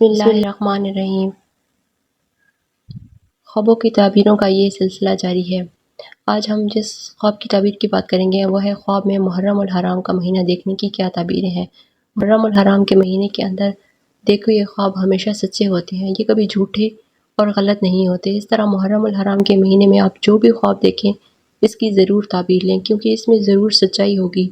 بسم اللہ الرحمن الرحیم۔ خوابوں کی تعبیروں کا یہ سلسلہ جاری ہے۔ آج ہم جس خواب کی تعبیر کی بات کریں گے وہ ہے خواب میں محرم الحرام کا مہینہ دیکھنے کی کیا تعبیریں ہیں۔ محرم الحرام کے مہینے کے اندر دیکھو یہ خواب ہمیشہ سچے ہوتے ہیں، یہ کبھی جھوٹے اور غلط نہیں ہوتے۔ اس طرح محرم الحرام کے مہینے میں آپ جو بھی خواب دیکھیں اس کی ضرور تعبیر لیں، کیونکہ اس میں ضرور سچائی ہوگی۔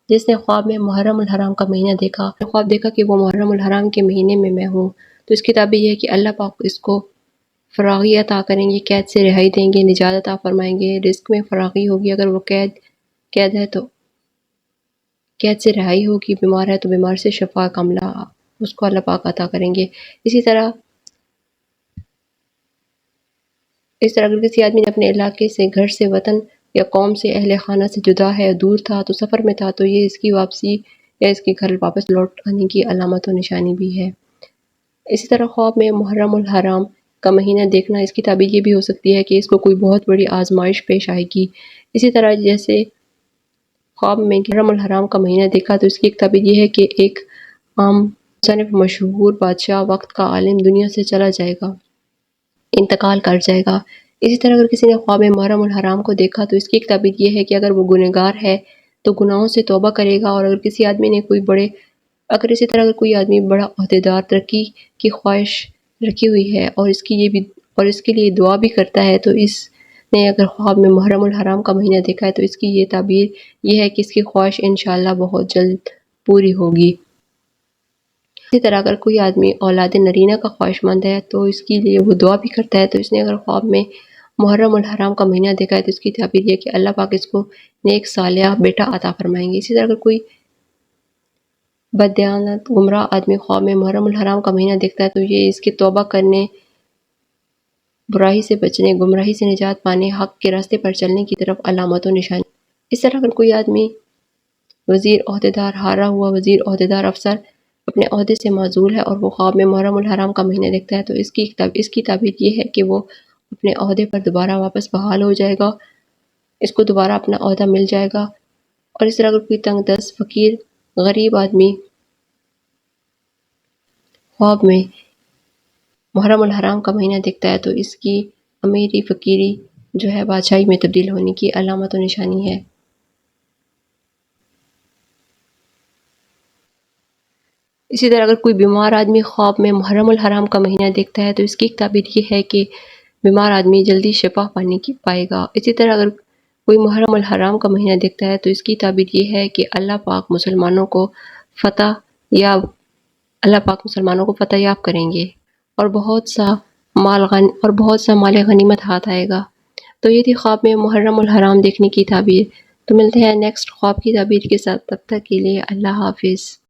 جس نے خواب میں محرم الحرام کا مہینہ دیکھا، خواب دیکھا کہ وہ محرم الحرام کے مہینے میں ہوں، تو اس کی تعبیر یہ ہے کہ اللہ پاک اس کو فراغی عطا کریں گے، قید سے رہائی دیں گے، نجات عطا فرمائیں گے، رزق میں فراغی ہوگی، اگر وہ قید ہے تو قید سے رہائی ہوگی، بیمار ہے تو بیمار سے شفا کاملہ اس کو اللہ پاک عطا کریں گے۔ اسی طرح اگر کسی آدمی نے اپنے علاقے سے، گھر سے، وطن یا قوم سے، اہل خانہ سے جدا ہے، دور تھا، تو سفر میں تھا، تو یہ اس کی واپسی یا اس کے گھر واپس لوٹ آنے کی علامت و نشانی بھی ہے۔ اسی طرح خواب میں محرم الحرام کا مہینہ دیکھنا، اس کی تعبیر یہ بھی ہو سکتی ہے کہ اس کو کوئی بہت بڑی آزمائش پیش آئے گی۔ اسی طرح جیسے خواب میں محرم الحرام کا مہینہ دیکھا تو اس کی ایک تعبیر یہ ہے کہ ایک عام مصنف، مشہور بادشاہ، وقت کا عالم دنیا سے چلا جائے گا، انتقال کر جائے گا۔ اسی طرح اگر کسی نے خواب میں محرم الحرام کو دیکھا تو اس کی ایک تعبیر یہ ہے کہ اگر وہ گنہگار ہے تو گناہوں سے توبہ کرے گا، اور اگر کسی آدمی نے اسی طرح اگر کوئی آدمی بڑا عہدیدار، ترقی کی خواہش رکھی ہوئی ہے اور اس کے لیے دعا بھی کرتا ہے، تو اس نے اگر خواب میں محرم الحرام کا مہینہ دیکھا ہے تو اس کی یہ تعبیر یہ ہے کہ اس کی خواہش انشاءاللہ بہت جلد پوری ہوگی۔ اسی طرح اگر کوئی آدمی اولاد نرینہ کا خواہش مند ہے تو اس کے لیے وہ دعا بھی کرتا ہے، تو اس نے اگر خواب میں محرم الحرام کا مہینہ دیکھا ہے تو اس کی تعبیر یہ کہ اللہ پاک اس کو نیک صالح بیٹا عطا فرمائیں گے۔ اسی طرح اگر کوئی بددیانت، گمراہ آدمی خواب میں محرم الحرام کا مہینہ دیکھتا ہے تو یہ اس کے توبہ کرنے، برائی سے بچنے، گمراہی سے نجات پانے، حق کے راستے پر چلنے کی طرف علامت و نشانی۔ اس طرح اگر کوئی آدمی وزیر، عہدیدار، ہارا ہوا وزیر، عہدیدار، افسر اپنے عہدے سے معزول ہے اور وہ خواب میں محرم الحرام کا مہینہ دیکھتا ہے تو اس کی تعبیر یہ ہے کہ وہ اپنے عہدے پر دوبارہ واپس بحال ہو جائے گا، اس کو دوبارہ اپنا عہدہ مل جائے گا۔ اور اس طرح اگر کوئی تنگ دست، فقیر، غریب آدمی خواب میں محرم الحرام کا مہینہ دیکھتا ہے تو اس کی امیری، فقیری جو ہے بادشاہی میں تبدیل ہونے کی علامت و نشانی ہے۔ اسی طرح اگر کوئی بیمار آدمی خواب میں محرم الحرام کا مہینہ دیکھتا ہے تو اس کی ایک تعبیر یہ ہے کہ بیمار آدمی جلدی شفا پائے گا۔ اسی طرح اگر کوئی محرم الحرام کا مہینہ دیکھتا ہے تو اس کی تعبیر یہ ہے کہ اللہ پاک مسلمانوں کو فتح یاب کریں گے اور بہت سا مال غنیمت ہاتھ آئے گا۔ تو یہ تھی خواب میں محرم الحرام دیکھنے کی تعبیر۔ تو ملتے ہیں نیکسٹ خواب کی تعبیر کے ساتھ، تب تک کے لیے اللہ حافظ۔